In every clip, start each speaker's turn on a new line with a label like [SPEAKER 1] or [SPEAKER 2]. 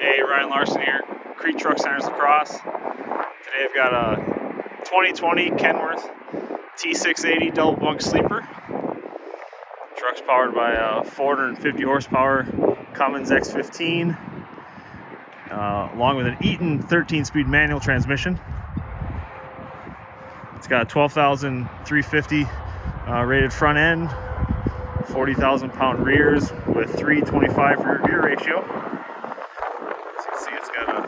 [SPEAKER 1] Hey, Ryan Larson here, Kriete Truck Centers Lacrosse. Today I've got a 2020 Kenworth T680 double bunk sleeper. Truck's powered by a 450 horsepower Cummins X15, along with an Eaton 13-speed manual transmission. It's got a 12,350 rated front end, 40,000 pound rears with 325 rear gear ratio. As you can see, it's got a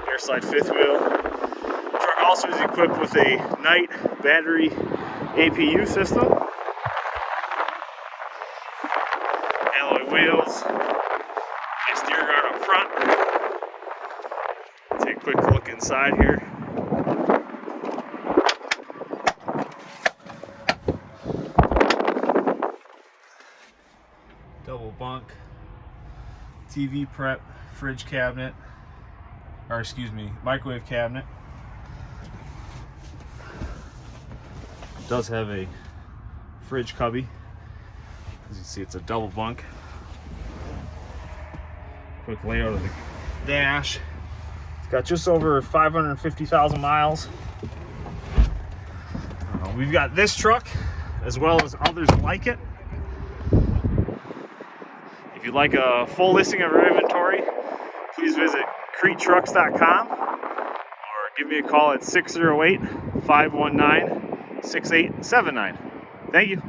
[SPEAKER 1] air slide fifth wheel. The truck also is equipped with a Knight battery APU system, alloy wheels, a steer guard up front. Take a quick look inside here. Double bunk, TV prep, fridge cabinet, or excuse me, microwave cabinet. It does have a fridge cubby. As you can see, it's a double bunk. Quick layout of the dash. It's got just over 550,000 miles. We've got this truck as well as others like it. If you'd like a full listing of our inventory, please visit KREETrucks.com or give me a call at 608-519-6879. Thank you.